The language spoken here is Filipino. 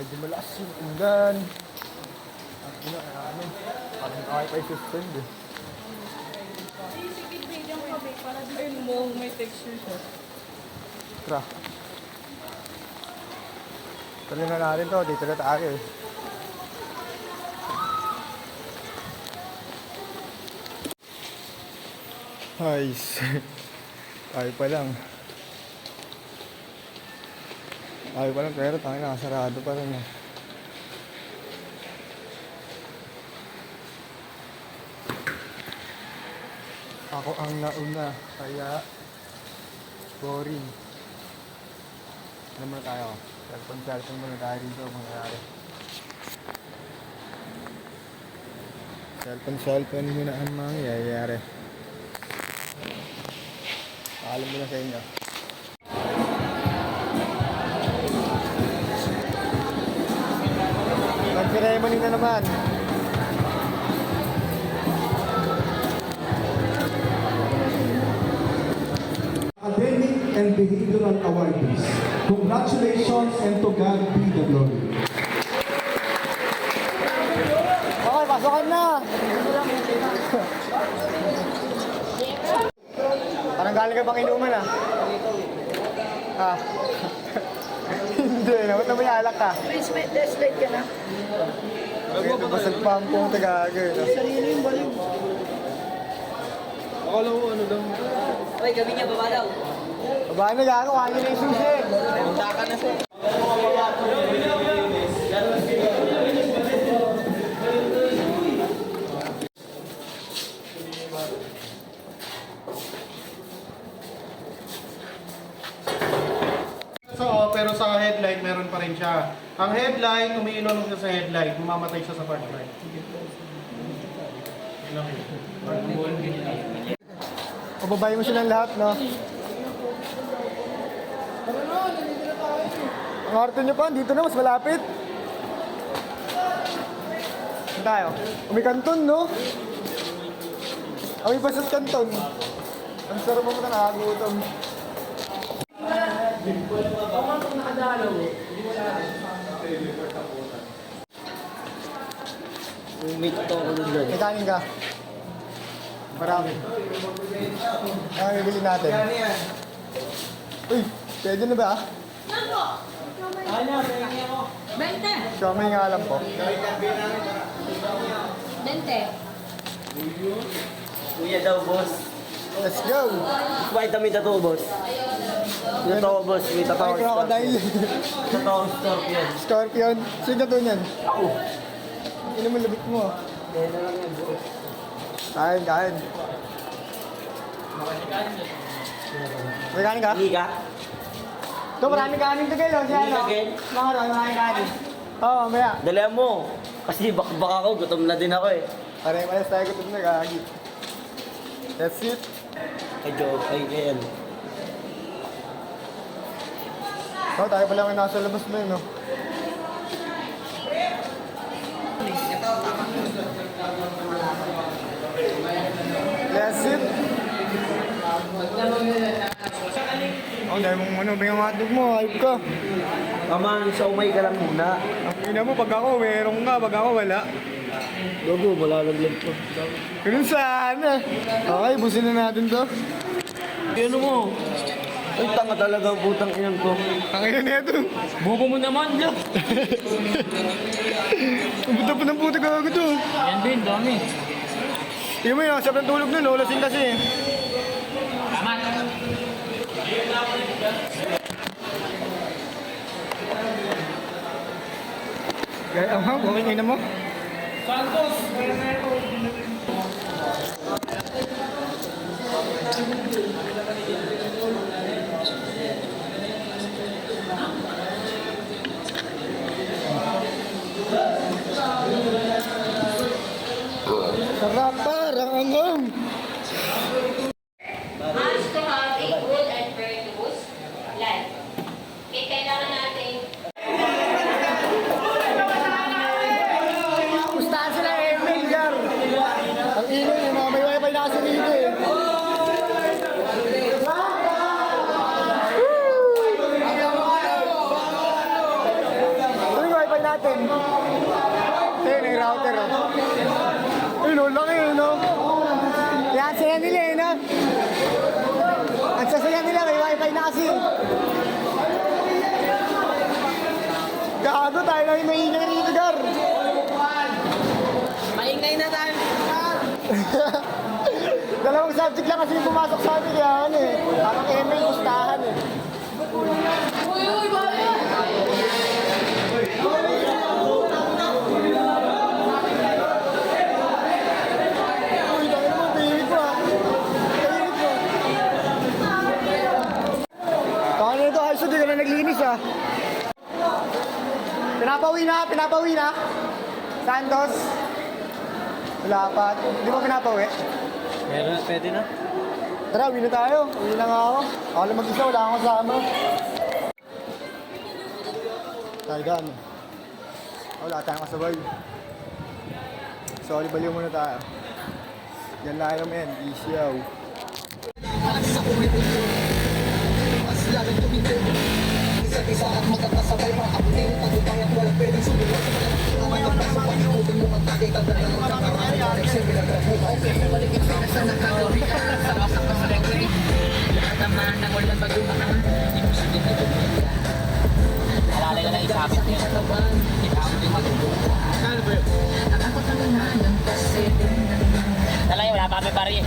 Medyo malakas yung ulan. Ano, parang kaya pa i-suspend eh. Ayun mo, may texture siya. Tara. Tuloy na natin to, dito na tayo eh. Ayos. Tayo pa lang. Pero tayo nakasarado pa rin eh. Ako ang nauna, kaya boring. Ano muna tayo? Cellphone muna tayo dito mangyayari. Cellphone muna ang mangyayari. Paalam muna sa inyo. Mag-ceremony na naman. Academic and behavioral awardees. Congratulations and to God be the glory. Okay, pasokan na! Parang galing ka pang inuman ah. Ah. Hindi, naman na may alak ka. Please, may test light ka na. Ito, basag pa ang pumunta gagawin. Sarili yung baliw. Akala mo ano daw? Ay, gabi niya, baba daw. Baba na gano'n, kanya na yung susi. Punta ka na siya. Pero sa headlight, meron pa rin siya. Ang headlight, umiinom siya sa headlight, mamamatay siya sa fog light. Pababay mo silang lahat, no? Ang arte nyo pa, dito na, mas malapit. Saan tayo? Kanton, no? Kami pa sa kanton. Ang sarap mo nakakagutom. May totoo ko doon. May kanin ka? Marami. Ano ang bibili natin? Uy, pwede na ba? Bente! Siomay nga alam po. Bente! Kuya daw, boss. Let's go! Kumain kami totoo, boss. Totoo, boss. May Ay, totoo. crocodile. Totoo, scorpion. Scorpion. Sino to niyan? Ako. Hindi naman labit mo. Kain. May kanin ka? Hindi ka? Ito, maraming kanin to kayo. Siya, Hindi no? ka, Ken? Maraming kanin. Oo, maya. Dalihan mo. Kasi baka ako, gutom na din ako eh. Pare-pares tayo gutom na gagi. That's it. Ay, joke. Ay, Ken. Oh, tayo pala yung nasa labas mo yun, no? That's it. Oh, dahil mong ano, may hotdog mo, hype ka. Aman, saumay ka lang muna. Ang ina mo, pag ako, meron ka, pag ako, wala. Gogo, malalaglag ko. Ganun sana. Okay, busin na natin to. Ano mo? Ay, tanga talaga ang putang inang ko. Ang ina na ito. Bobo mo naman, Jack. Ang buta pa ng puta gago to. Yan din, dami. Tingnan mo yun, sarap ng tulog nun, lasing kasi. Tama. Gaya mo, buking ina mo. Santos! Sarap parang angong. Has to have a good and virtuous life. Kaya kailangan natin Gustahan sila Emil, Gar. saya nila eh, no? Ang sasaya nila, may wifi na kasi. Gago tayo na yung maingay rito, Gar. Maingay na tayo. Dalawang subject lang kasi yung pumasok sa atin, kaya ano eh. Parang MA, gustahan eh. Uy, dahil mo, tahimik mo ah. Tahimik mo. Baka na ito, ayos di ka na naglinis ah. Pinapawi na. Santos. Wala pa. Di ba pinapawi? Meron na, pwede na. Tara, uwi na tayo. Uwi na nga ako. Ako lang mag-isa, wala akong kasama. Tayo daan. Wala tayong kasabay. Sorry, baliw muna tayo. Yan lang yung men. Easy yaw. Alalay na lang isabit niya. Talay, wala pa kami bari.